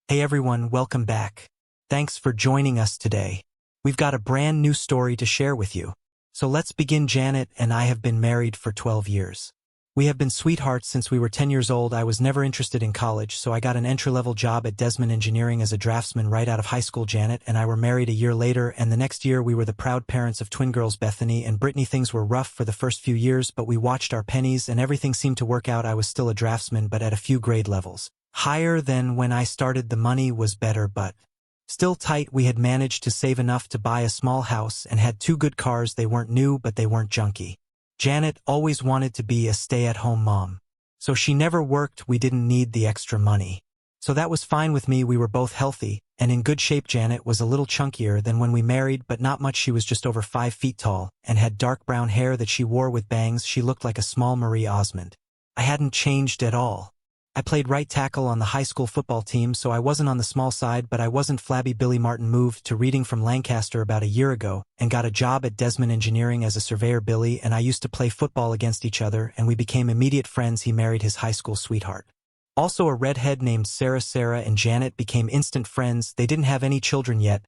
Hey everyone, welcome back. Thanks for joining us today. We've got a brand new story to share with you. So let's begin. Janet and I have been married for 12 years. We have been sweethearts since we were 10 years old. I was never interested in college, so I got an entry-level job at Desmond Engineering as a draftsman right out of high school. Janet and I were married a year later, and the next year we were the proud parents of twin girls Bethany and Brittany. Things were rough for the first few years, but we watched our pennies and everything seemed to work out. I was still a draftsman, but at a few grade levels higher than when I started. The money was better, but still tight. We had managed to save enough to buy a small house and had 2 good cars. They weren't new, but they weren't junky. Janet always wanted to be a stay-at-home mom, so she never worked. We didn't need the extra money, so that was fine with me. We were both healthy and in good shape. Janet was a little chunkier than when we married, but not much. She was just over 5 feet tall and had dark brown hair that she wore with bangs. She looked like a small Marie Osmond. I hadn't changed at all. I played right tackle on the high school football team, so I wasn't on the small side, but I wasn't flabby. Billy Martin moved to Reading from Lancaster about a year ago and got a job at Desmond Engineering as a surveyor. Billy and I used to play football against each other, and we became immediate friends. He married his high school sweetheart, also a redhead named Sarah. Sarah and Janet became instant friends. They didn't have any children yet,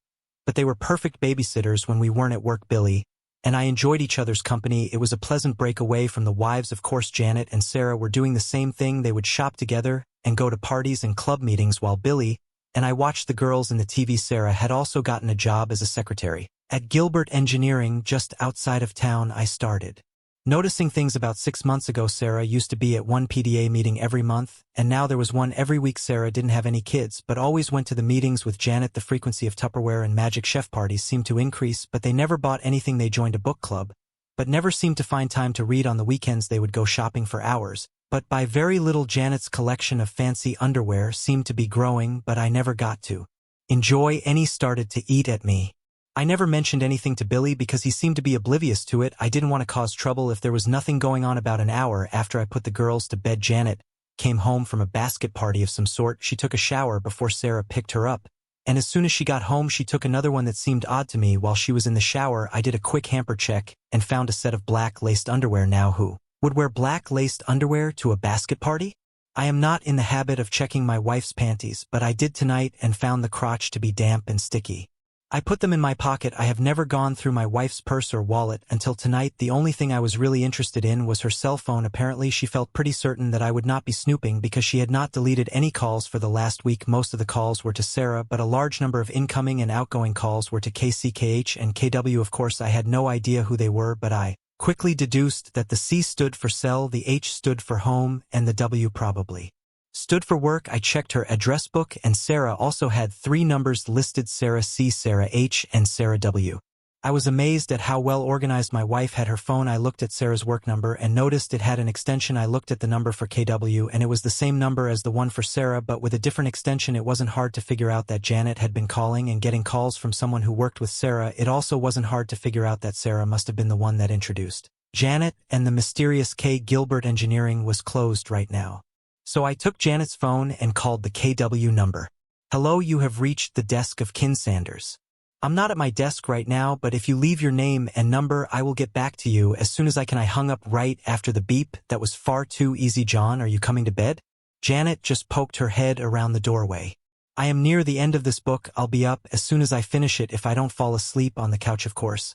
but they were perfect babysitters when we weren't at work. Billy and I enjoyed each other's company. It was a pleasant break away from the wives. Of course, Janet and Sarah were doing the same thing. They would shop together and go to parties and club meetings while Billy and I watched the girls in the TV. Sarah had also gotten a job as a secretary at Gilbert Engineering just outside of town. I started noticing things about 6 months ago. Sarah used to be at one PDA meeting every month, and now there was one every week. Sarah didn't have any kids, but always went to the meetings with Janet. The frequency of Tupperware and Magic Chef parties seemed to increase, but they never bought anything. They joined a book club, but never seemed to find time to read. On the weekends they would go shopping for hours, but buy very little. Janet's collection of fancy underwear seemed to be growing, but I never got to enjoy any. Started to eat at me. I never mentioned anything to Billy because he seemed to be oblivious to it. I didn't want to cause trouble if there was nothing going on. About an hour after I put the girls to bed, Janet came home from a basket party of some sort. She took a shower before Sarah picked her up, and as soon as she got home she took another one. That seemed odd to me. While she was in the shower, I did a quick hamper check and found a set of black laced underwear. Now who would wear black laced underwear to a basket party? I am not in the habit of checking my wife's panties, but I did tonight and found the crotch to be damp and sticky. I put them in my pocket. I have never gone through my wife's purse or wallet until tonight. The only thing I was really interested in was her cell phone. Apparently she felt pretty certain that I would not be snooping because she had not deleted any calls for the last week. Most of the calls were to Sarah, but a large number of incoming and outgoing calls were to KCKH and KW. Of course I had no idea who they were, but I quickly deduced that the C stood for cell, the H stood for home, and the W probably stood for work. I checked her address book, and Sarah also had 3 numbers listed: Sarah C, Sarah H, and Sarah W. I was amazed at how well organized my wife had her phone. I looked at Sarah's work number and noticed it had an extension. I looked at the number for KW, and it was the same number as the one for Sarah, but with a different extension. It wasn't hard to figure out that Janet had been calling and getting calls from someone who worked with Sarah. It also wasn't hard to figure out that Sarah must have been the one that introduced Janet, and the mysterious K. Gilbert Engineering was closed right now. So I took Janet's phone and called the KW number. Hello, you have reached the desk of Kin Sanders. I'm not at my desk right now, but if you leave your name and number, I will get back to you as soon as I can. I hung up right after the beep. That was far too easy. John, are you coming to bed? Janet just poked her head around the doorway. I am near the end of this book. I'll be up as soon as I finish it if I don't fall asleep on the couch. Of course,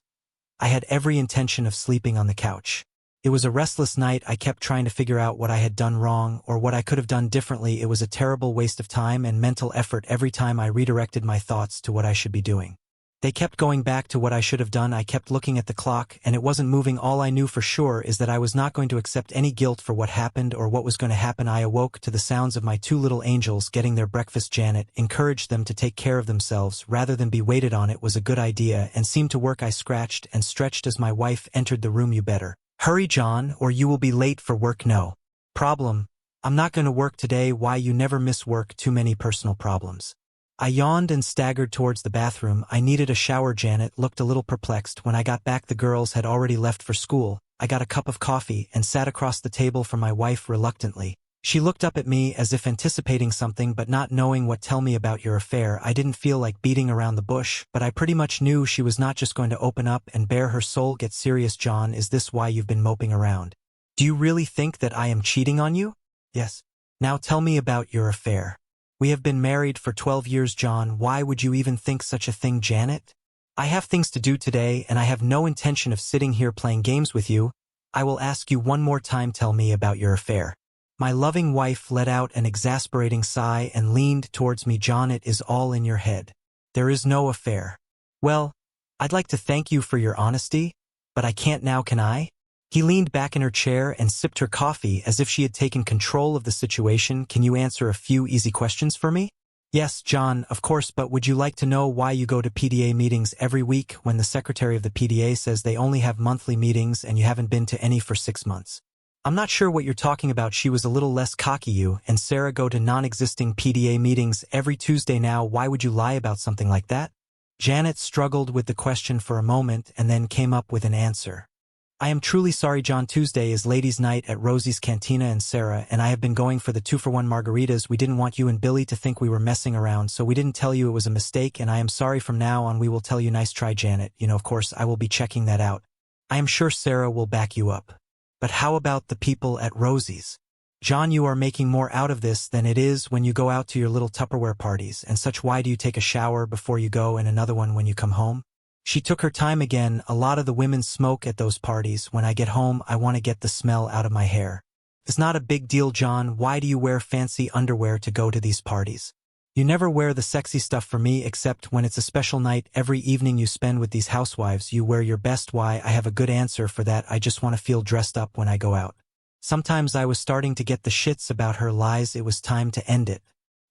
I had every intention of sleeping on the couch. It was a restless night. I kept trying to figure out what I had done wrong or what I could have done differently. It was a terrible waste of time and mental effort every time I redirected my thoughts to what I should be doing. They kept going back to what I should have done. I kept looking at the clock, and it wasn't moving. All I knew for sure is that I was not going to accept any guilt for what happened or what was going to happen. I awoke to the sounds of my 2 little angels getting their breakfast. Janet encouraged them to take care of themselves rather than be waited on. It was a good idea and seemed to work. I scratched and stretched as my wife entered the room. You better hurry, John, or you will be late for work. No problem. I'm not going to work today. Why, you never miss work. Too many personal problems. I yawned and staggered towards the bathroom. I needed a shower. Janet looked a little perplexed. When I got back, the girls had already left for school. I got a cup of coffee and sat across the table from my wife reluctantly. She looked up at me as if anticipating something but not knowing what. Tell me about your affair. I didn't feel like beating around the bush, but I pretty much knew she was not just going to open up and bare her soul. Get serious, John. Is this why you've been moping around? Do you really think that I am cheating on you? Yes. Now tell me about your affair. We have been married for 12 years, John. Why would you even think such a thing, Janet? I have things to do today, and I have no intention of sitting here playing games with you. I will ask you one more time, tell me about your affair. My loving wife let out an exasperating sigh and leaned towards me. John, it is all in your head. There is no affair. Well, I'd like to thank you for your honesty, but I can't now, can I? He leaned back in her chair and sipped her coffee as if she had taken control of the situation. Can you answer a few easy questions for me? Yes, John, of course, but would you like to know why you go to PDA meetings every week when the secretary of the PDA says they only have monthly meetings and you haven't been to any for 6 months? I'm not sure what you're talking about. She was a little less cocky. You and Sarah go to non-existing PDA meetings every Tuesday now. Why would you lie about something like that? Janet struggled with the question for a moment and then came up with an answer. I am truly sorry, John. Tuesday is ladies' night at Rosie's Cantina, and Sarah and I have been going for the 2-for-1 margaritas. We didn't want you and Billy to think we were messing around, so we didn't tell you. It was a mistake, and I am sorry. From now on we will tell you. Nice try, Janet. Of course I will be checking that out. I am sure Sarah will back you up. But how about the people at Rosie's? John, you are making more out of this than it is when you go out to your little Tupperware parties and such. Why do you take a shower before you go and another one when you come home? She took her time again. A lot of the women smoke at those parties. When I get home, I want to get the smell out of my hair. It's not a big deal, John. Why do you wear fancy underwear to go to these parties? You never wear the sexy stuff for me except when it's a special night. Every evening you spend with these housewives, you wear your best. Why? I have a good answer for that. I just want to feel dressed up when I go out. Sometimes I was starting to get the shits about her lies. It was time to end it.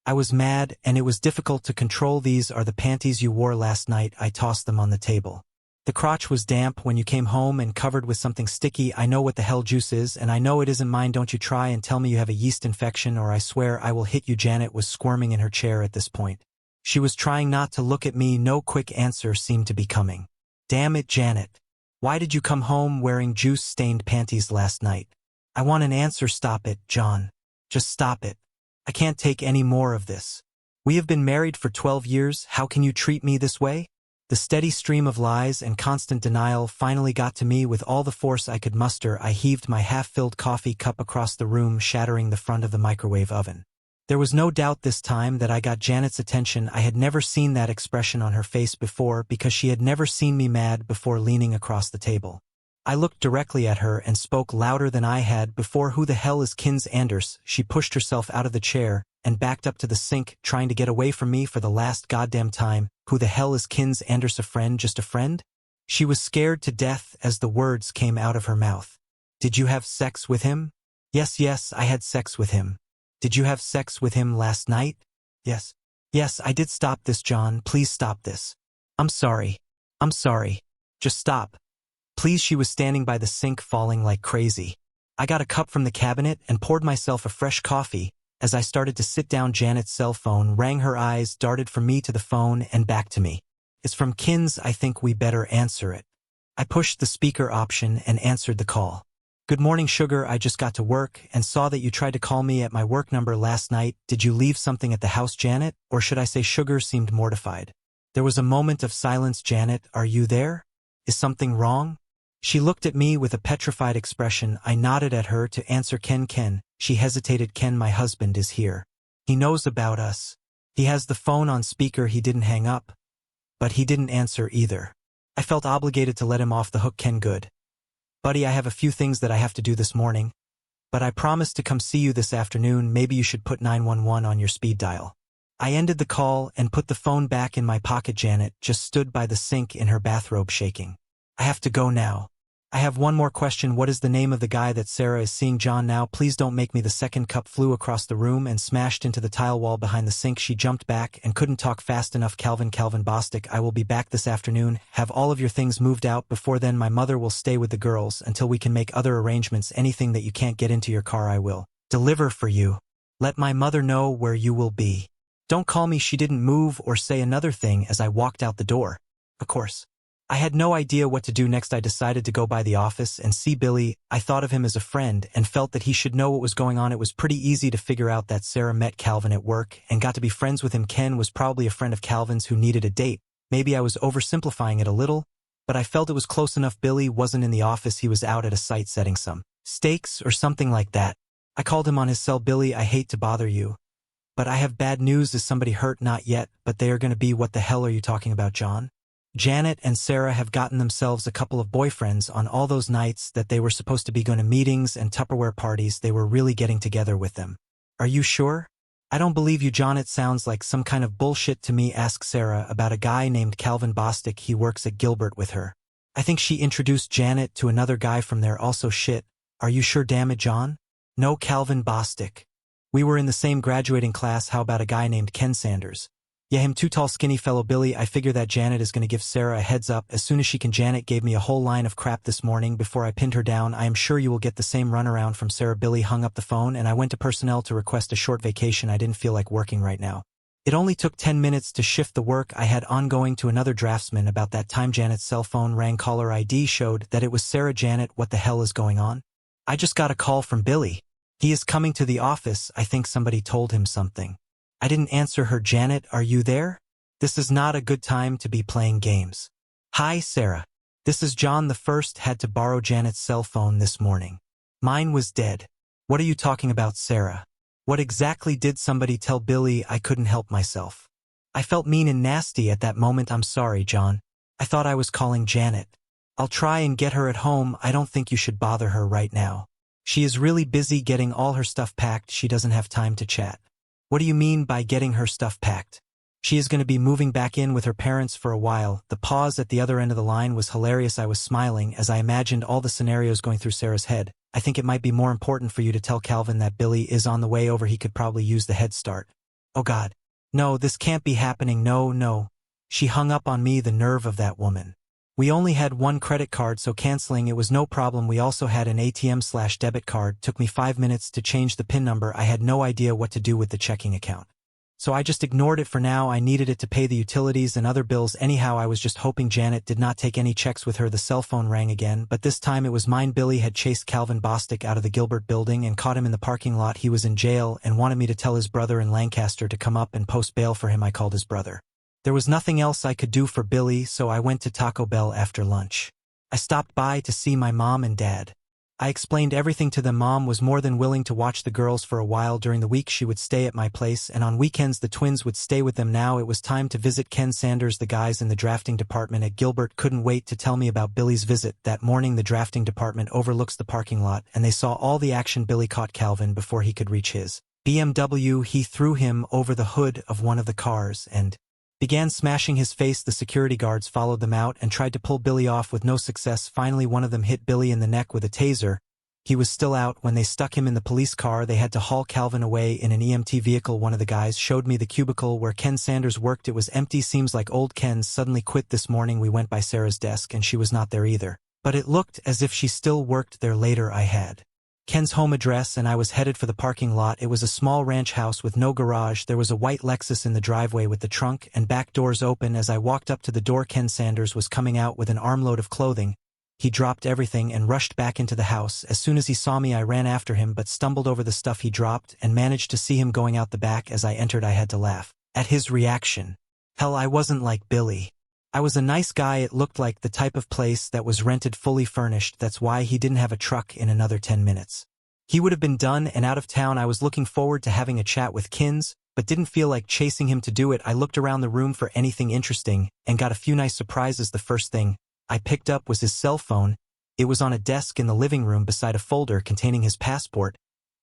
I was mad, and it was difficult to control. These are the panties you wore last night. I tossed them on the table. The crotch was damp when you came home and covered with something sticky. I know what the hell juice is, and I know it isn't mine. Don't you try and tell me you have a yeast infection, or I swear I will hit you. Janet was squirming in her chair at this point. She was trying not to look at me. No quick answer seemed to be coming. Damn it, Janet. Why did you come home wearing juice-stained panties last night? I want an answer. Stop it, John. Just stop it. I can't take any more of this. We have been married for 12 years. How can you treat me this way? The steady stream of lies and constant denial finally got to me. With all the force I could muster, I heaved my half-filled coffee cup across the room, shattering the front of the microwave oven. There was no doubt this time that I got Janet's attention. I had never seen that expression on her face before because she had never seen me mad before. Leaning across the table, I looked directly at her and spoke louder than I had before. Who the hell is Kins Anders? She pushed herself out of the chair and backed up to the sink, trying to get away from me for the last goddamn time. Who the hell is Kins Anders? A friend? Just a friend? She was scared to death as the words came out of her mouth. Did you have sex with him? Yes, I had sex with him. Did you have sex with him last night? Yes, I did. Stop this, John. Please stop this. I'm sorry. Just stop. Please. She was standing by the sink, falling like crazy. I got a cup from the cabinet and poured myself a fresh coffee. As I started to sit down, Janet's cell phone rang. Her eyes darted from me to the phone and back to me. It's from Kins. I think we better answer it. I pushed the speaker option and answered the call. Good morning, sugar. I just got to work and saw that you tried to call me at my work number last night. Did you leave something at the house, Janet? Or should I say Sugar seemed mortified. There was a moment of silence. Janet, are you there? Is something wrong? She looked at me with a petrified expression. I nodded at her to answer. Ken. She hesitated. Ken, my husband is here. He knows about us. He has the phone on speaker. He didn't hang up. But he didn't answer either. I felt obligated to let him off the hook. Ken, good. Buddy, I have a few things that I have to do this morning. But I promised to come see you this afternoon. Maybe you should put 911 on your speed dial. I ended the call and put the phone back in my pocket. Janet just stood by the sink in her bathrobe, shaking. I have to go now. I have one more question. What is the name of the guy that Sarah is seeing? John, now please don't make me. The second cup flew across the room and smashed into the tile wall behind the sink. She jumped back and couldn't talk fast enough. Calvin Bostic, I will be back this afternoon. Have all of your things moved out before then. My mother will stay with the girls until we can make other arrangements. Anything that you can't get into your car I will deliver for you. Let my mother know where you will be. Don't call me. She didn't move or say another thing as I walked out the door. Of course, I had no idea what to do next. I decided to go by the office and see Billy. I thought of him as a friend and felt that he should know what was going on. It was pretty easy to figure out that Sarah met Calvin at work and got to be friends with him. Ken was probably a friend of Calvin's who needed a date. Maybe I was oversimplifying it a little, but I felt it was close enough. Billy wasn't in the office. He was out at a site setting some stakes or something like that. I called him on his cell. Billy, I hate to bother you, But I have bad news. Is somebody hurt? Not yet, but they are going to be. What the hell are you talking about, John? Janet and Sarah have gotten themselves a couple of boyfriends on all those nights that they were supposed to be going to meetings and Tupperware parties. They were really getting together with them. Are you sure? I don't believe you, John. It sounds like some kind of bullshit to me. Ask Sarah about a guy named Calvin Bostic. He works at Gilbert with her. I think she introduced Janet to another guy from there. Also shit. Are you sure? Damn it, John. No, Calvin Bostic. We were in the same graduating class. How about a guy named Ken Sanders? Yeah, him too. Tall skinny fellow. Billy, I figure that Janet is going to give Sarah a heads up as soon as she can. Janet gave me a whole line of crap this morning before I pinned her down. I am sure you will get the same runaround from Sarah. Billy hung up the phone and I went to personnel to request a short vacation. I didn't feel like working right now. It only took 10 minutes to shift the work I had ongoing to another draftsman. About that time Janet's cell phone rang. Caller ID showed that it was Sarah. Janet, what the hell is going on? I just got a call from Billy. He is coming to the office. I think somebody told him something. I didn't answer her. Janet, are you there? This is not a good time to be playing games. Hi, Sarah. This is John. The first had to borrow Janet's cell phone this morning. Mine was dead. What are you talking about, Sarah? What exactly did somebody tell Billy? I couldn't help myself. I felt mean and nasty at that moment. I'm sorry, John. I thought I was calling Janet. I'll try and get her at home. I don't think you should bother her right now. She is really busy getting all her stuff packed. She doesn't have time to chat. What do you mean by getting her stuff packed? She is going to be moving back in with her parents for a while. The pause at the other end of the line was hilarious. I was smiling as I imagined all the scenarios going through Sarah's head. I think it might be more important for you to tell Calvin that Billy is on the way over. He could probably use the head start. Oh God. No, this can't be happening. No. She hung up on me. The nerve of that woman. We only had one credit card, so canceling it was no problem. We also had an ATM/debit card. Took me 5 minutes to change the PIN number. I had no idea what to do with the checking account. So I just ignored it for now. I needed it to pay the utilities and other bills. Anyhow, I was just hoping Janet did not take any checks with her. The cell phone rang again, but this time it was mine. Billy had chased Calvin Bostic out of the Gilbert building and caught him in the parking lot. He was in jail and wanted me to tell his brother in Lancaster to come up and post bail for him. I called his brother. There was nothing else I could do for Billy, so I went to Taco Bell after lunch. I stopped by to see my mom and dad. I explained everything to them. Mom was more than willing to watch the girls for a while. During the week she would stay at my place, and on weekends the twins would stay with them. Now it was time to visit Ken Sanders. The guys in the drafting department at Gilbert couldn't wait to tell me about Billy's visit. That morning the drafting department overlooks the parking lot, and they saw all the action. Billy caught Calvin before he could reach his BMW. He threw him over the hood of one of the cars and began smashing his face. The security guards followed them out and tried to pull Billy off with no success. Finally, one of them hit Billy in the neck with a taser. He was still out when they stuck him in the police car. They had to haul Calvin away in an EMT vehicle. One of the guys showed me the cubicle where Ken Sanders worked. It was empty. Seems like old Ken suddenly quit this morning. We went by Sarah's desk and she was not there either. But it looked as if she still worked there. Later I had Ken's home address and I was headed for the parking lot. It was a small ranch house with no garage. There was a white Lexus in the driveway with the trunk and back doors open. As I walked up to the door, Ken Sanders was coming out with an armload of clothing. He dropped everything and rushed back into the house. As soon as he saw me, I ran after him but stumbled over the stuff he dropped and managed to see him going out the back. As I entered, I had to laugh at his reaction. Hell, I wasn't like Billy. I was a nice guy. It looked like the type of place that was rented fully furnished. That's why he didn't have a truck. In another 10 minutes, he would have been done and out of town. I was looking forward to having a chat with Kins, but didn't feel like chasing him to do it. I looked around the room for anything interesting and got a few nice surprises. The first thing I picked up was his cell phone. It was on a desk in the living room beside a folder containing his passport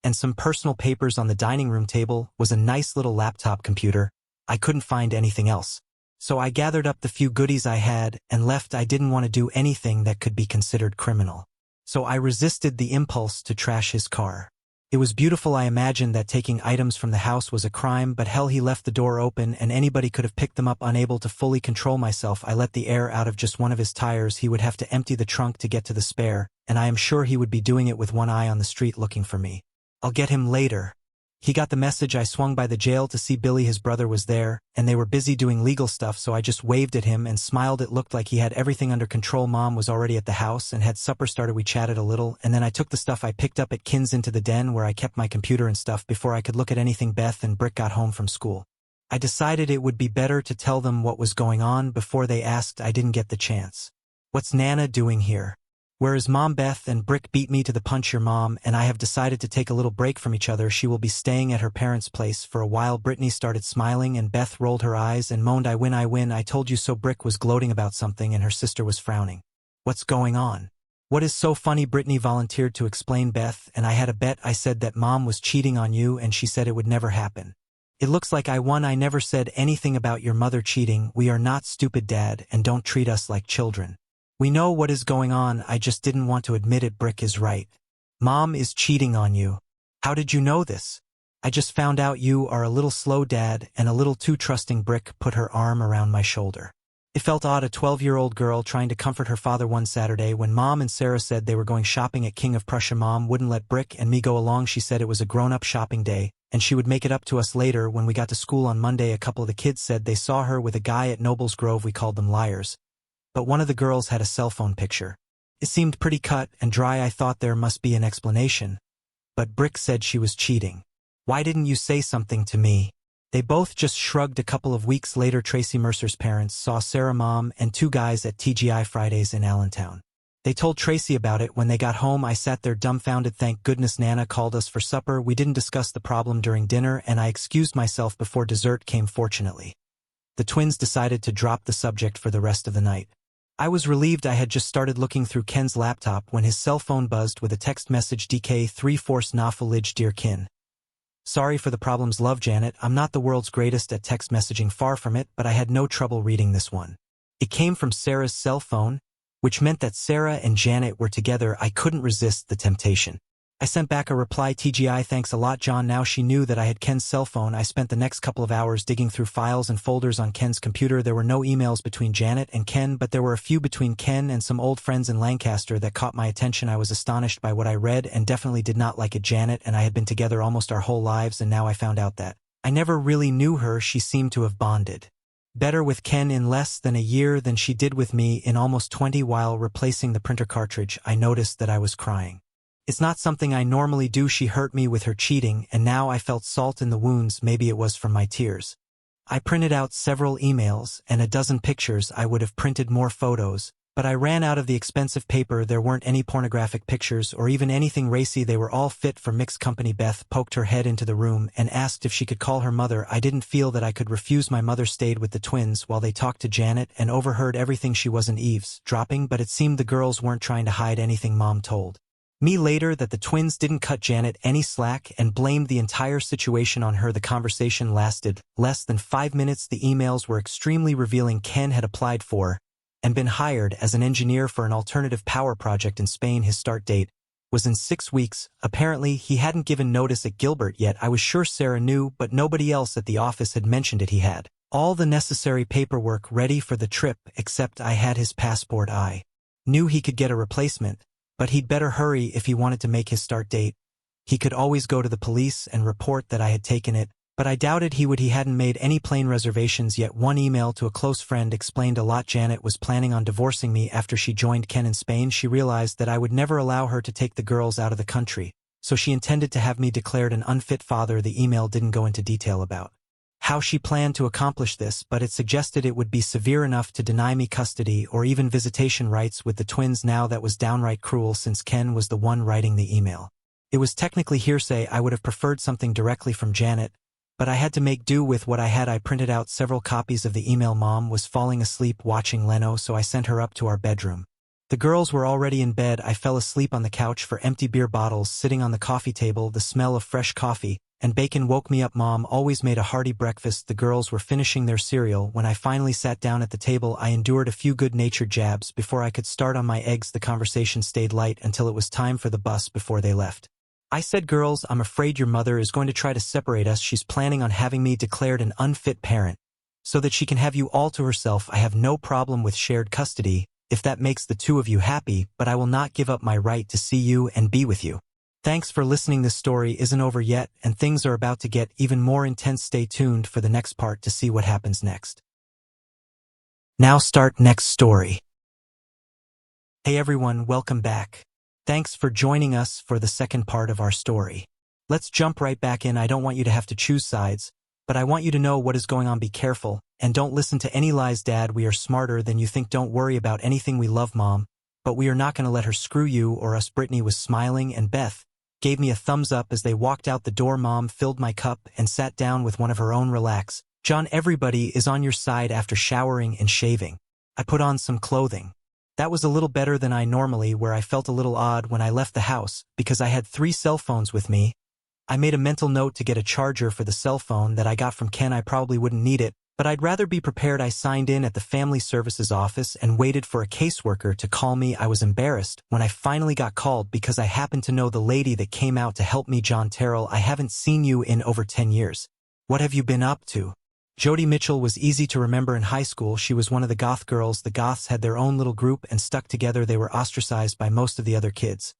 and some personal papers. On the dining room table was a nice little laptop computer. I couldn't find anything else, so I gathered up the few goodies I had and left. I didn't want to do anything that could be considered criminal, so I resisted the impulse to trash his car. It was beautiful. I imagined that taking items from the house was a crime, but hell, he left the door open and anybody could have picked them up. Unable to fully control myself, I let the air out of just one of his tires. He would have to empty the trunk to get to the spare, and I am sure he would be doing it with one eye on the street looking for me. I'll get him later. He got the message. I swung by the jail to see Billy. His brother was there, and they were busy doing legal stuff, so I just waved at him and smiled. It looked like he had everything under control. Mom was already at the house and had supper started. We chatted a little, and then I took the stuff I picked up at Kins into the den where I kept my computer and stuff before I could look at anything. Beth and Brick got home from school. I decided it would be better to tell them what was going on before they asked. I didn't get the chance. What's Nana doing here? Whereas Mom Beth and Brick beat me to the punch, your mom and I have decided to take a little break from each other. She will be staying at her parents' place for a while. Brittany started smiling and Beth rolled her eyes and moaned, I win, I win, I told you so. Brick was gloating about something and her sister was frowning. What's going on? What is so funny? Brittany volunteered to explain. Beth and I had a bet. I said that Mom was cheating on you and she said it would never happen. It looks like I won. I never said anything about your mother cheating. We are not stupid, Dad, and don't treat us like children. We know what is going on, I just didn't want to admit it. Brick is right. Mom is cheating on you. How did you know this? I just found out. You are a little slow, Dad, and a little too trusting. Brick put her arm around my shoulder. It felt odd, a 12-year-old girl trying to comfort her father. One Saturday when Mom and Sarah said they were going shopping at King of Prussia, Mom wouldn't let Brick and me go along. She said it was a grown-up shopping day, and she would make it up to us later. When we got to school on Monday, a couple of the kids said they saw her with a guy at Nobles Grove. We called them liars. But one of the girls had a cell phone picture. It seemed pretty cut and dry. I thought there must be an explanation. But Brick said she was cheating. Why didn't you say something to me? They both just shrugged. A couple of weeks later, Tracy Mercer's parents saw Sarah, Mom, and two guys at TGI Fridays in Allentown. They told Tracy about it. When they got home, I sat there dumbfounded. Thank goodness Nana called us for supper. We didn't discuss the problem during dinner, and I excused myself before dessert came. Fortunately, the twins decided to drop the subject for the rest of the night. I was relieved. I had just started looking through Ken's laptop when his cell phone buzzed with a text message. DK 3/4 Nafulige, dear Kin. Sorry for the problems, love, Janet. I'm not the world's greatest at text messaging, far from it, but I had no trouble reading this one. It came from Sarah's cell phone, which meant that Sarah and Janet were together. I couldn't resist the temptation. I sent back a reply, TGI, thanks a lot, John. Now she knew that I had Ken's cell phone. I spent the next couple of hours digging through files and folders on Ken's computer. There were no emails between Janet and Ken, but there were a few between Ken and some old friends in Lancaster that caught my attention. I was astonished by what I read and definitely did not like it. Janet and I had been together almost our whole lives, and now I found out that I never really knew her. She seemed to have bonded better with Ken in less than a year than she did with me in almost 20. While replacing the printer cartridge, I noticed that I was crying. It's not something I normally do. She hurt me with her cheating, and now I felt salt in the wounds. Maybe it was from my tears. I printed out several emails and a dozen pictures. I would have printed more photos, but I ran out of the expensive paper. There weren't any pornographic pictures or even anything racy. They were all fit for mixed company. Beth poked her head into the room and asked if she could call her mother. I didn't feel that I could refuse. My mother stayed with the twins while they talked to Janet and overheard everything. She wasn't eavesdropping, but it seemed the girls weren't trying to hide anything. Mom told me later that the twins didn't cut Janet any slack and blamed the entire situation on her. The conversation lasted less than 5 minutes. The emails were extremely revealing. Ken had applied for and been hired as an engineer for an alternative power project in Spain. His start date was in 6 weeks. Apparently, he hadn't given notice at Gilbert yet. I was sure Sarah knew, but nobody else at the office had mentioned it. He had all the necessary paperwork ready for the trip, except I had his passport. I knew he could get a replacement, but he'd better hurry if he wanted to make his start date. He could always go to the police and report that I had taken it, but I doubted he would. He hadn't made any plane reservations yet. One email to a close friend explained a lot. Janet was planning on divorcing me after she joined Ken in Spain. She realized that I would never allow her to take the girls out of the country, so she intended to have me declared an unfit father. The email didn't go into detail about how she planned to accomplish this, but it suggested it would be severe enough to deny me custody or even visitation rights with the twins. Now that was downright cruel, since Ken was the one writing the email. It was technically hearsay. I would have preferred something directly from Janet, but I had to make do with what I had. I printed out several copies of the email. Mom was falling asleep watching Leno, so I sent her up to our bedroom. The girls were already in bed. I fell asleep on the couch for empty beer bottles sitting on the coffee table. The smell of fresh coffee and bacon woke me up. Mom always made a hearty breakfast. The girls were finishing their cereal. When I finally sat down at the table, I endured a few good-natured jabs before I could start on my eggs. The conversation stayed light until it was time for the bus before they left. I said, girls, I'm afraid your mother is going to try to separate us. She's planning on having me declared an unfit parent so that she can have you all to herself. I have no problem with shared custody if that makes the two of you happy, but I will not give up my right to see you and be with you. Thanks for listening. This story isn't over yet, and things are about to get even more intense. Stay tuned for the next part to see what happens next. Now start next story. Hey everyone, welcome back. Thanks for joining us for the second part of our story. Let's jump right back in. I don't want you to have to choose sides, but I want you to know what is going on. Be careful, and don't listen to any lies. Dad, we are smarter than you think. Don't worry about anything. We love Mom. but we are not going to let her screw you or us. Brittany was smiling and Beth gave me a thumbs up as they walked out the door. Mom filled my cup and sat down with one of her own. Relax, John, everybody is on your side after showering and shaving. I put on some clothing. That was a little better than I normally, where I felt a little odd when I left the house because I had 3 cell phones with me. I made a mental note to get a charger for the cell phone that I got from Ken. I probably wouldn't need it, but I'd rather be prepared. I signed in at the family services office and waited for a caseworker to call me. I was embarrassed when I finally got called because I happened to know the lady that came out to help me. John Terrell, I haven't seen you in over 10 years. What have you been up to? Jody Mitchell was easy to remember in high school. She was one of the goth girls. The goths had their own little group and stuck together. They were ostracized by most of the other kids,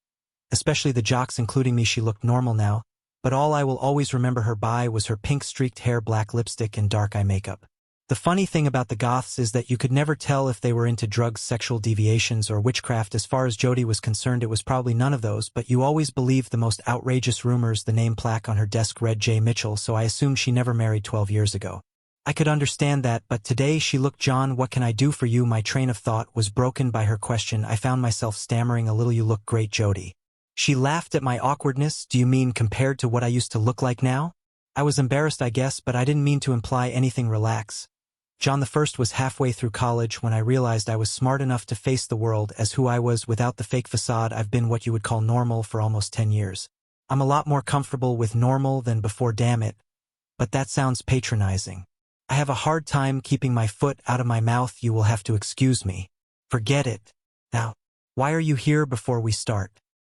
especially the jocks, including me. She looked normal now, but all I will always remember her by was her pink streaked hair, black lipstick, and dark eye makeup. The funny thing about the goths is that you could never tell if they were into drugs, sexual deviations, or witchcraft. As far as Jody was concerned, it was probably none of those, but you always believed the most outrageous rumors. The name plaque on her desk read J. Mitchell, so I assumed she never married 12 years ago. I could understand that, but today she looked. John, what can I do for you? My train of thought was broken by her question. I found myself stammering a little. You look great, Jody. She laughed at my awkwardness. Do you mean compared to what I used to look like now? I was embarrassed, I guess, but I didn't mean to imply anything. Relax. John, the first was halfway through college when I realized I was smart enough to face the world as who I was without the fake facade. I've been what you would call normal for almost 10 years. I'm a lot more comfortable with normal than before, damn it. But that sounds patronizing. I have a hard time keeping my foot out of my mouth. You will have to excuse me. Forget it. Now, why are you here? Before we start,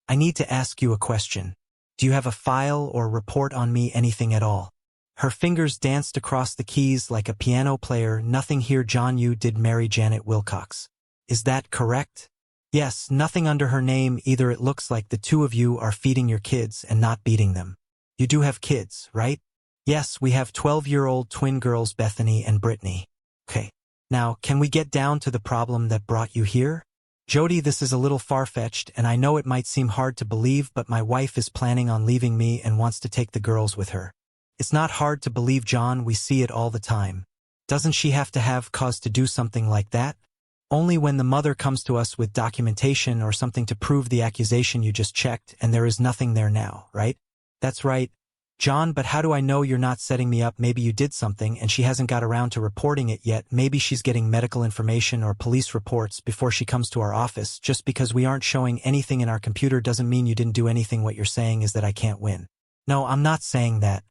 I need to ask you a question. Do you have a file or report on me? Anything at all? Her fingers danced across the keys like a piano player. Nothing here, John. You did marry Janet Wilcox. Is that correct? Yes, nothing under her name either. It looks like the two of you are feeding your kids and not beating them. You do have kids, right? Yes, we have 12-year-old twin girls, Bethany and Brittany. Okay. Now, can we get down to the problem that brought you here? Jody, this is a little far-fetched, and I know it might seem hard to believe, but my wife is planning on leaving me and wants to take the girls with her. It's not hard to believe, John. We see it all the time. Doesn't she have to have cause to do something like that? Only when the mother comes to us with documentation or something to prove the accusation you just checked, and there is nothing there now, right? That's right, John, but how do I know you're not setting me up? Maybe you did something and she hasn't got around to reporting it yet. Maybe she's getting medical information or police reports before she comes to our office. Just because we aren't showing anything in our computer doesn't mean you didn't do anything. What you're saying is that I can't win. No, I'm not saying that.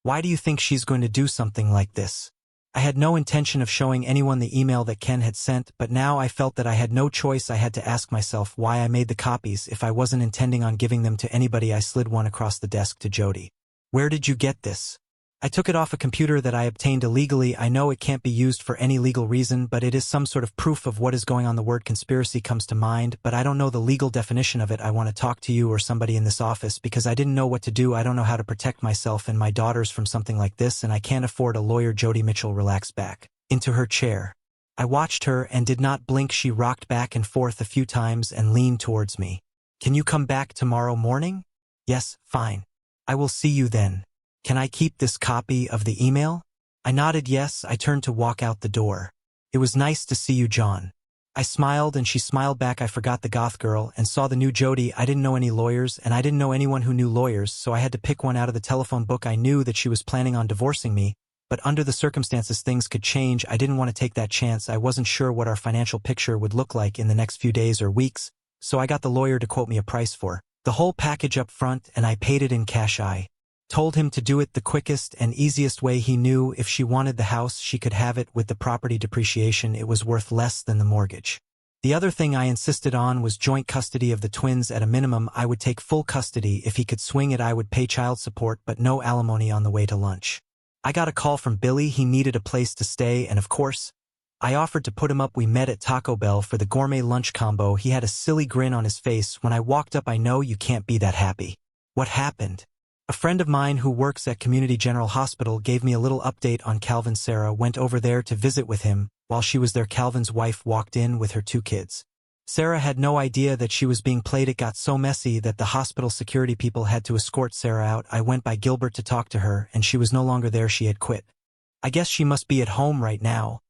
Why do you think she's going to do something like this? I had no intention of showing anyone the email that Ken had sent, but now I felt that I had no choice. I had to ask myself why I made the copies if I wasn't intending on giving them to anybody. I slid one across the desk to Jody. Where did you get this? I took it off a computer that I obtained illegally. I know it can't be used for any legal reason, but it is some sort of proof of what is going on. The word conspiracy comes to mind, but I don't know the legal definition of it. I want to talk to you or somebody in this office because I didn't know what to do. I don't know how to protect myself and my daughters from something like this, and I can't afford a lawyer. Jody Mitchell relaxed back into her chair. I watched her and did not blink. She rocked back and forth a few times and leaned towards me. Can you come back tomorrow morning? Yes, fine. I will see you then. Can I keep this copy of the email? I nodded yes. I turned to walk out the door. It was nice to see you, John. I smiled and she smiled back. I forgot the goth girl and saw the new Jody. I didn't know any lawyers and I didn't know anyone who knew lawyers, so I had to pick one out of the telephone book. I knew that she was planning on divorcing me, but under the circumstances things could change. I didn't want to take that chance. I wasn't sure what our financial picture would look like in the next few days or weeks, so I got the lawyer to quote me a price for the whole package up front, and I paid it in cash. I told him to do it the quickest and easiest way. He knew if she wanted the house, she could have it. With the property depreciation, it was worth less than the mortgage. The other thing I insisted on was joint custody of the twins. At a minimum, I would take full custody. If he could swing it, I would pay child support, but no alimony. On the way to lunch, I got a call from Billy. He needed a place to stay, and of course, I offered to put him up. We met at Taco Bell for the gourmet lunch combo. He had a silly grin on his face when I walked up. I know you can't be that happy. What happened? A friend of mine who works at Community General Hospital gave me a little update on Calvin. Sarah went over there to visit with him. While she was there, Calvin's wife walked in with her 2 kids. Sarah had no idea that she was being played. It got so messy that the hospital security people had to escort Sarah out. I went by Gilbert to talk to her, and she was no longer there. She had quit. I guess she must be at home right now.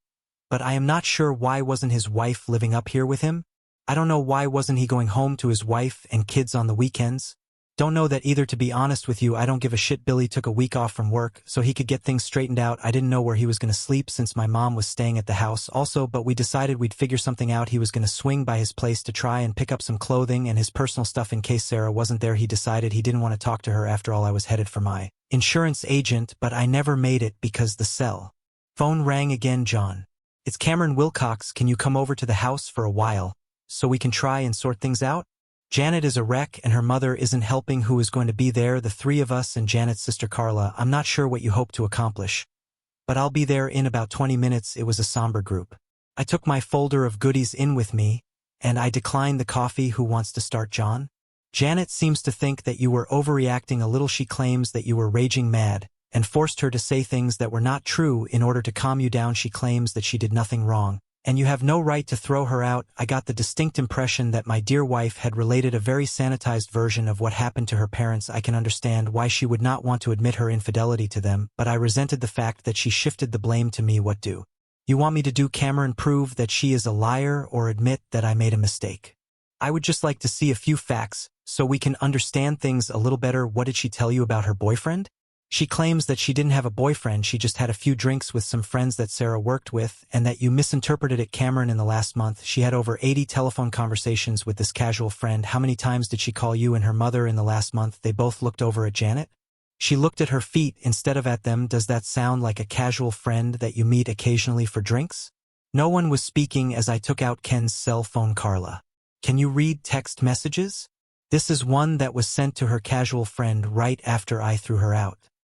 But I am not sure why wasn't his wife living up here with him? I don't know why wasn't he going home to his wife and kids on the weekends? Don't know that either, to be honest with you. I don't give a shit. Billy took a week off from work so he could get things straightened out. I didn't know where he was going to sleep since my mom was staying at the house also, but we decided we'd figure something out. He was going to swing by his place to try and pick up some clothing and his personal stuff in case Sarah wasn't there. He decided he didn't want to talk to her. After all, I was headed for my insurance agent, but I never made it because the cell phone rang again. John, it's Cameron Wilcox. Can you come over to the house for a while so we can try and sort things out? Janet is a wreck and her mother isn't helping. Who is going to be there? The three of us and Janet's sister Carla. I'm not sure what you hope to accomplish, but I'll be there in about 20 minutes. It was a somber group. I took my folder of goodies in with me, and I declined the coffee. Who wants to start? John? Janet seems to think that you were overreacting a little. She claims that you were raging mad and forced her to say things that were not true in order to calm you down. She claims that she did nothing wrong, and you have no right to throw her out. I got the distinct impression that my dear wife had related a very sanitized version of what happened to her parents. I can understand why she would not want to admit her infidelity to them, but I resented the fact that she shifted the blame to me. What do you want me to do, Cameron? Prove that she is a liar or admit that I made a mistake? I would just like to see a few facts so we can understand things a little better. What did she tell you about her boyfriend? She claims that she didn't have a boyfriend. She just had a few drinks with some friends that Sarah worked with, and that you misinterpreted it. Cameron, in the last month, she had over 80 telephone conversations with this casual friend. How many times did she call you and her mother in the last month? They both looked over at Janet. She looked at her feet instead of at them. Does that sound like a casual friend that you meet occasionally for drinks? No one was speaking as I took out Ken's cell phone. Carla, can you read text messages? This is one that was sent to her casual friend right after I threw her out.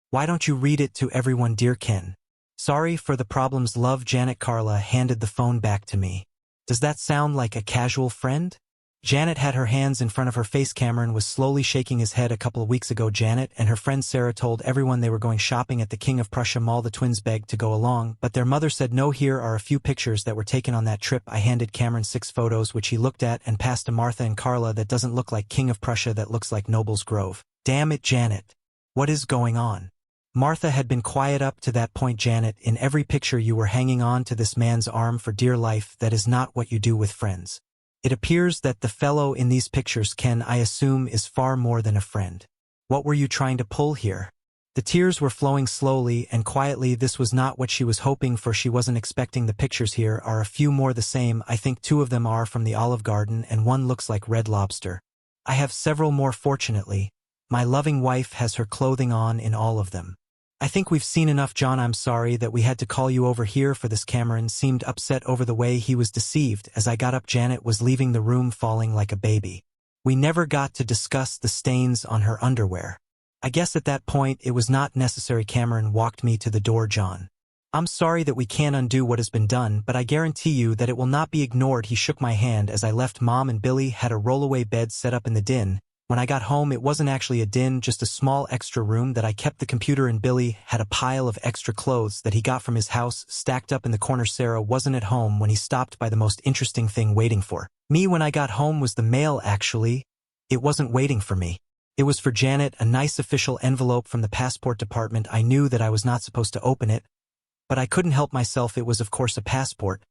Why don't you read it to everyone? Dear Ken, sorry for the problems. Love, Janet. Carla handed the phone back to me. Does that sound like a casual friend? Janet had her hands in front of her face. Cameron was slowly shaking his head. A couple of weeks ago, Janet and her friend Sarah told everyone they were going shopping at the King of Prussia Mall. The twins begged to go along, but their mother said no. Here are a few pictures that were taken on that trip. I handed Cameron 6 photos, which he looked at and passed to Martha and Carla. That doesn't look like King of Prussia. That looks like Noble's Grove. Damn it, Janet. What is going on? Martha had been quiet up to that point. Janet, in every picture you were hanging on to this man's arm for dear life. That is not what you do with friends. It appears that the fellow in these pictures, Ken, I assume, is far more than a friend. What were you trying to pull here? The tears were flowing slowly and quietly. This was not what she was hoping for. She wasn't expecting the pictures. Here are a few more the same. I think 2 of them are from the Olive Garden and 1 looks like Red Lobster. I have several more. Fortunately, my loving wife has her clothing on in all of them. I think we've seen enough. John, I'm sorry that we had to call you over here for this. Cameron seemed upset over the way he was deceived. As I got up, Janet was leaving the room, falling like a baby. We never got to discuss the stains on her underwear. I guess at that point it was not necessary. Cameron walked me to the door. John, I'm sorry that we can't undo what has been done, but I guarantee you that it will not be ignored. He shook my hand as I left. Mom and Billy had a rollaway bed set up in the den. When I got home, it wasn't actually a den, just a small extra room that I kept the computer in. Billy had a pile of extra clothes that he got from his house stacked up in the corner. Sarah wasn't at home when he stopped by. The most interesting thing waiting for me when I got home was the mail. Actually, it wasn't waiting for me. It was for Janet, a nice official envelope from the passport department. I knew that I was not supposed to open it, but I couldn't help myself. It was, of course, a passport,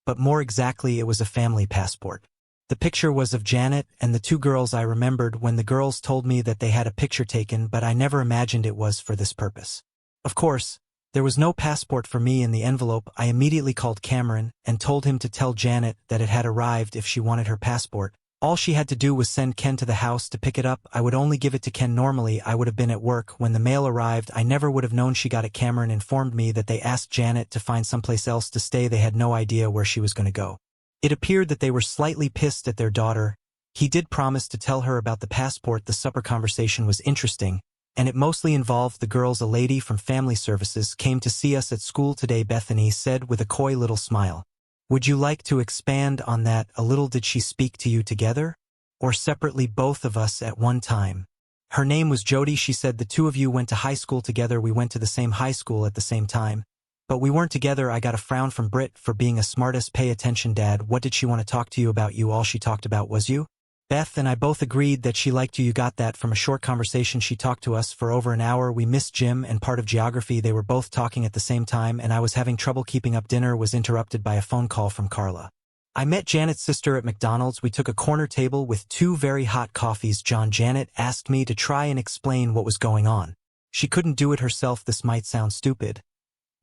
but more exactly, it was a family passport. The picture was of Janet and the 2 girls. I remembered when the girls told me that they had a picture taken, but I never imagined it was for this purpose. Of course, there was no passport for me in the envelope. I immediately called Cameron and told him to tell Janet that it had arrived if she wanted her passport. All she had to do was send Ken to the house to pick it up. I would only give it to Ken. Normally, I would have been at work when the mail arrived. I never would have known she got it. Cameron informed me that they asked Janet to find someplace else to stay. They had no idea where she was going to go. It appeared that they were slightly pissed at their daughter. He did promise to tell her about the passport. The supper conversation was interesting, and it mostly involved the girls. A lady from family services came to see us at school today, Bethany said with a coy little smile. Would you like to expand on that a little? Did she speak to you together, or separately? Both of us at one time. Her name was Jody. She said the 2 of you went to high school together. We went to the same high school at the same time, but we weren't together. I got a frown from Britt for being a smartass. Pay attention, Dad. What did she want to talk to you about? You. All she talked about was you? Beth and I both agreed that she liked you. You got that from a short conversation. She talked to us for over an hour. We missed gym and part of geography. They were both talking at the same time, and I was having trouble keeping up. Dinner was interrupted by a phone call from Carla. I met Janet's sister at McDonald's. We took a corner table with 2 very hot coffees. Janet asked me to try and explain what was going on. She couldn't do it herself. This might sound stupid,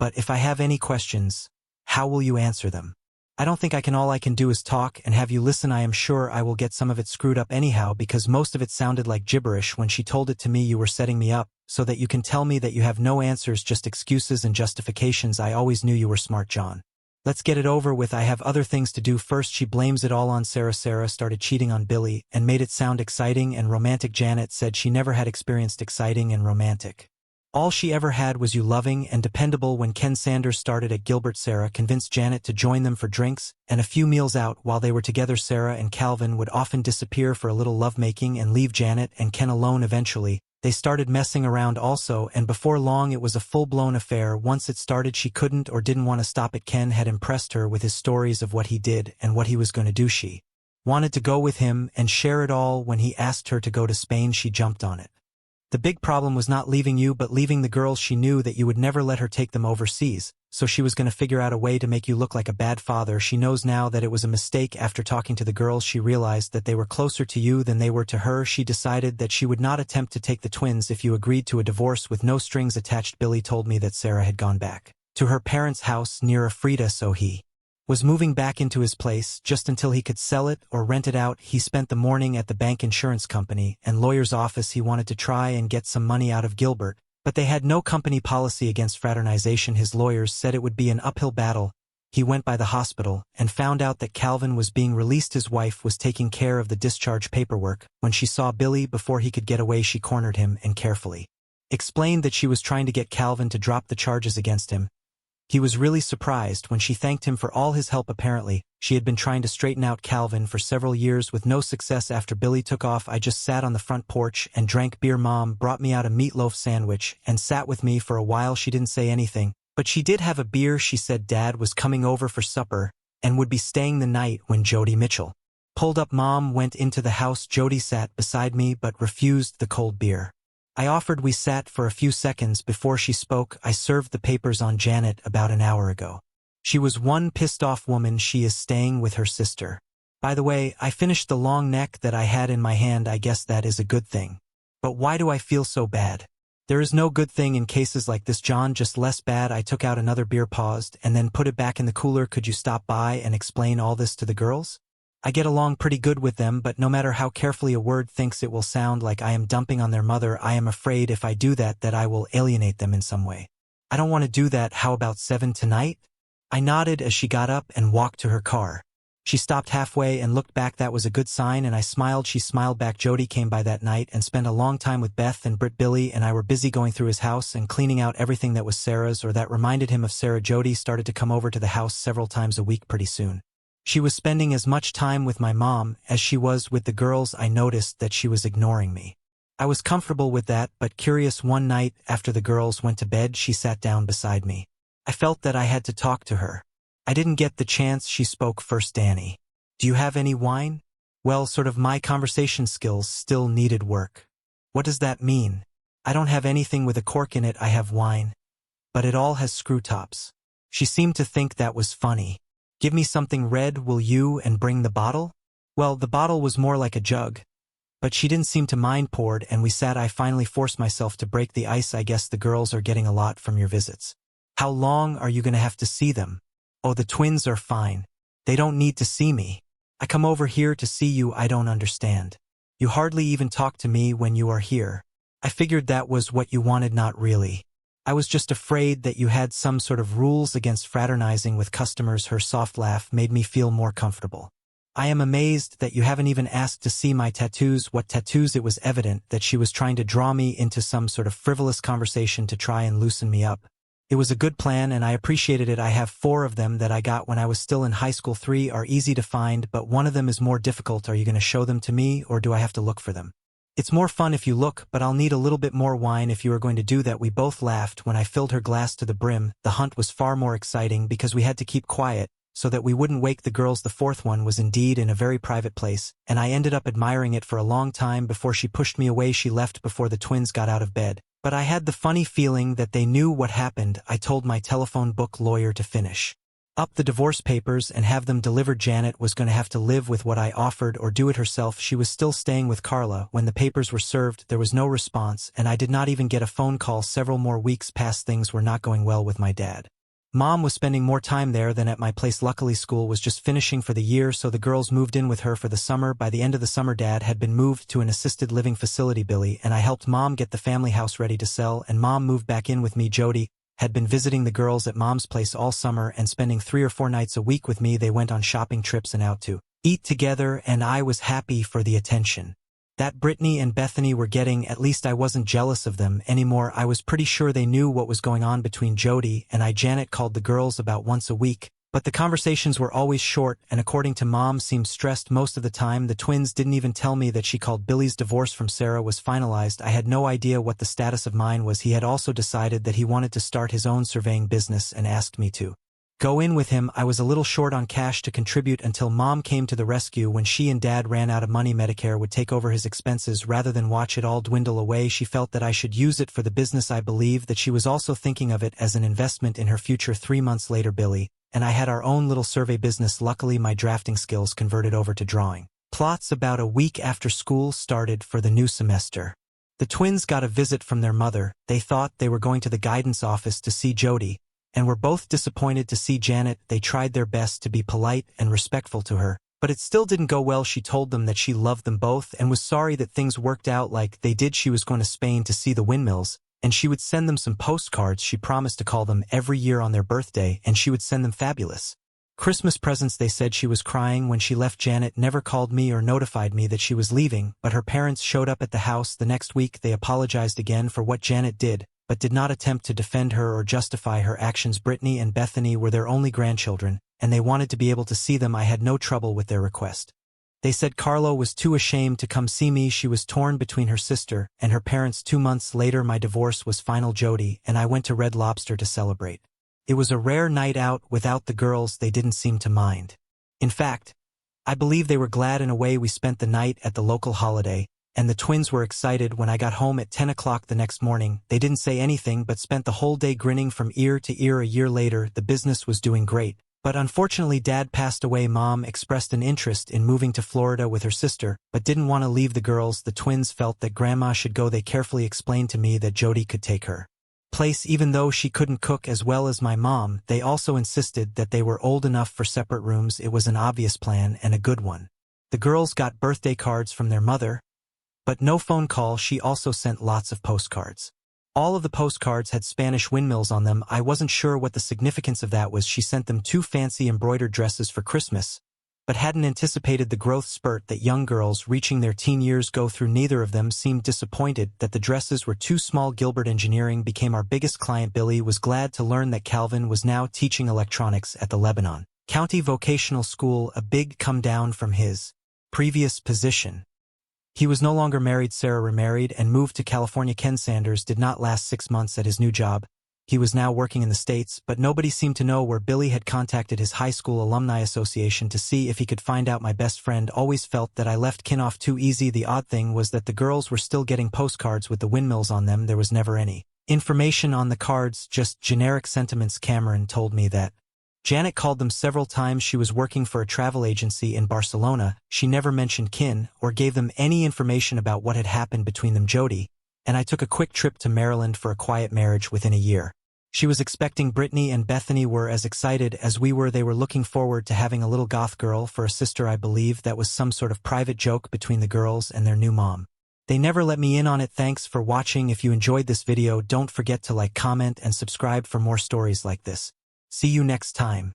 but if I have any questions, how will you answer them? I don't think I can. All I can do is talk and have you listen. I am sure I will get some of it screwed up anyhow because most of it sounded like gibberish. When she told it to me, you were setting me up so that you can tell me that you have no answers, just excuses and justifications. I always knew you were smart, John. Let's get it over with. I have other things to do first. She blames it all on Sarah. Sarah started cheating on Billy and made it sound exciting and romantic. Janet said she never had experienced exciting and romantic. All she ever had was you, loving and dependable. When Ken Sanders started at Gilbert, Sarah convinced Janet to join them for drinks and a few meals out. While they were together, Sarah and Calvin would often disappear for a little lovemaking and leave Janet and Ken alone. Eventually, they started messing around also, and before long it was a full-blown affair. Once it started, she couldn't or didn't want to stop it. Ken had impressed her with his stories of what he did and what he was going to do. She wanted to go with him and share it all. When he asked her to go to Spain, she jumped on it. The big problem was not leaving you, but leaving the girls. She knew that you would never let her take them overseas, so she was going to figure out a way to make you look like a bad father. She knows now that it was a mistake. After talking to the girls, she realized that they were closer to you than they were to her. She decided that she would not attempt to take the twins if you agreed to a divorce with no strings attached. Billy told me that Sarah had gone back to her parents' house near Afrida, so he was moving back into his place just until he could sell it or rent it out. He spent the morning at the bank, insurance company, and lawyer's office. He wanted to try and get some money out of Gilbert, but they had no company policy against fraternization. His lawyers said it would be an uphill battle. He went by the hospital and found out that Calvin was being released. His wife was taking care of the discharge paperwork. When she saw Billy before he could get away, she cornered him and carefully explained that she was trying to get Calvin to drop the charges against him. He was really surprised when she thanked him for all his help. Apparently, she had been trying to straighten out Calvin for several years with no success. After Billy took off, I just sat on the front porch and drank beer. Mom brought me out a meatloaf sandwich and sat with me for a while. She didn't say anything, but she did have a beer. She said Dad was coming over for supper and would be staying the night when Jody Mitchell pulled up. Mom went into the house. Jody sat beside me but refused the cold beer I offered. We sat for a few seconds before she spoke. I served the papers on Janet about an hour ago. She was one pissed-off woman. She is staying with her sister. By the way, I finished the long neck that I had in my hand. I guess that is a good thing. But why do I feel so bad? There is no good thing in cases like this, John, just less bad. I took out another beer, paused, and then put it back in the cooler. Could you stop by and explain all this to the girls? I get along pretty good with them, but no matter how carefully a word thinks, it will sound like I am dumping on their mother. I am afraid if I do that I will alienate them in some way. I don't want to do that. How about 7 tonight? I nodded as she got up and walked to her car. She stopped halfway and looked back. That was a good sign, and I smiled. She smiled back. Jody came by that night and spent a long time with Beth and Britt. Billy and I were busy going through his house and cleaning out everything that was Sarah's or that reminded him of Sarah. Jody started to come over to the house several times a week pretty soon. She was spending as much time with my mom as she was with the girls. I noticed that she was ignoring me. I was comfortable with that, but curious. One night, after the girls went to bed, she sat down beside me. I felt that I had to talk to her. I didn't get the chance. She spoke first. Danny, do you have any wine? Well, sort of. My conversation skills still needed work. What does that mean? I don't have anything with a cork in it. I have wine, but it all has screw tops. She seemed to think that was funny. Give me something red, will you, and bring the bottle? Well, the bottle was more like a jug, but she didn't seem to mind. Poured, and we sat. I finally forced myself to break the ice. I guess the girls are getting a lot from your visits. How long are you going to have to see them? Oh, the twins are fine. They don't need to see me. I come over here to see you. I don't understand. You hardly even talk to me when you are here. I figured that was what you wanted. Not really. I was just afraid that you had some sort of rules against fraternizing with customers. Her soft laugh made me feel more comfortable. I am amazed that you haven't even asked to see my tattoos. What tattoos? It was evident that she was trying to draw me into some sort of frivolous conversation to try and loosen me up. It was a good plan, and I appreciated it. I have 4 of them that I got when I was still in high school. 3 are easy to find, but one of them is more difficult. Are you going to show them to me, or do I have to look for them? It's more fun if you look, but I'll need a little bit more wine if you are going to do that. We both laughed when I filled her glass to the brim. The hunt was far more exciting because we had to keep quiet so that we wouldn't wake the girls. The 4th one was indeed in a very private place, and I ended up admiring it for a long time before she pushed me away. She left before the twins got out of bed, but I had the funny feeling that they knew what happened. I told my telephone book lawyer to finish up the divorce papers and have them delivered. Janet was going to have to live with what I offered or do it herself. She was still staying with Carla. When the papers were served, there was no response, and I did not even get a phone call. Several more weeks passed. Things were not going well with my dad. Mom was spending more time there than at my place. Luckily, school was just finishing for the year, so the girls moved in with her for the summer. By the end of the summer, Dad had been moved to an assisted living facility. Billy and I helped Mom get the family house ready to sell, and Mom moved back in with me. Jody had been visiting the girls at Mom's place all summer and spending 3 or 4 nights a week with me. They went on shopping trips and out to eat together, and I was happy for the attention that Brittany and Bethany were getting. At least I wasn't jealous of them anymore. I was pretty sure they knew what was going on between Jody and I. Janet called the girls about once a week, but the conversations were always short, and according to Mom, seemed stressed most of the time. The twins didn't even tell me that she called. Billy's divorce from Sarah was finalized. I had no idea what the status of mine was. He had also decided that he wanted to start his own surveying business and asked me to go in with him. I was a little short on cash to contribute until Mom came to the rescue. When she and Dad ran out of money, Medicare would take over his expenses rather than watch it all dwindle away. She felt that I should use it for the business. I believe that she was also thinking of it as an investment in her future. 3 months later, Billy and I had our own little survey business. Luckily, my drafting skills converted over to drawing plots about a week after school started for the new semester. The twins got a visit from their mother. They thought they were going to the guidance office to see Jody, and were both disappointed to see Janet. They tried their best to be polite and respectful to her, but it still didn't go well. She told them that she loved them both and was sorry that things worked out like they did. She was going to Spain to see the windmills, and she would send them some postcards. She promised to call them every year on their birthday, and she would send them fabulous Christmas presents. They said she was crying when she left. Janet never called me or notified me that she was leaving, but her parents showed up at the house the next week. They apologized again for what Janet did, but did not attempt to defend her or justify her actions. Brittany and Bethany were their only grandchildren, and they wanted to be able to see them. I had no trouble with their request. They said Carla was too ashamed to come see me. She was torn between her sister and her parents. 2 months later, my divorce was final. Jody and I went to Red Lobster to celebrate. It was a rare night out without the girls. They didn't seem to mind. In fact, I believe they were glad. In a way, we spent the night at the local Holiday, and the twins were excited. When I got home at 10 o'clock the next morning, they didn't say anything but spent the whole day grinning from ear to ear. A year later, the business was doing great, but unfortunately Dad passed away. Mom expressed an interest in moving to Florida with her sister, but didn't want to leave the girls. The twins felt that Grandma should go. They carefully explained to me that Jody could take her place even though she couldn't cook as well as my mom. They also insisted that they were old enough for separate rooms. It was an obvious plan and a good one. The girls got birthday cards from their mother, but no phone call. She also sent lots of postcards. All of the postcards had Spanish windmills on them. I wasn't sure what the significance of that was. She sent them 2 fancy embroidered dresses for Christmas, but hadn't anticipated the growth spurt that young girls reaching their teen years go through. Neither of them seemed disappointed that the dresses were too small. Gilbert Engineering became our biggest client. Billy was glad to learn that Calvin was now teaching electronics at the Lebanon County Vocational School, a big come down from his previous position. He was no longer married. Sarah remarried and moved to California. Ken Sanders did not last 6 months at his new job. He was now working in the States, but nobody seemed to know where. Billy had contacted his high school alumni association to see if he could find out. My best friend always felt that I left Ken off too easy. The odd thing was that the girls were still getting postcards with the windmills on them. There was never any information on the cards, just generic sentiments. Cameron told me that Janet called them several times. She was working for a travel agency in Barcelona. She never mentioned Ken or gave them any information about what had happened between them. Jody and I took a quick trip to Maryland for a quiet marriage within a year. She was expecting. Brittany and Bethany were as excited as we were. They were looking forward to having a little goth girl for a sister. I believe that was some sort of private joke between the girls and their new mom. They never let me in on it. Thanks for watching. If you enjoyed this video, don't forget to like, comment, and subscribe for more stories like this. See you next time.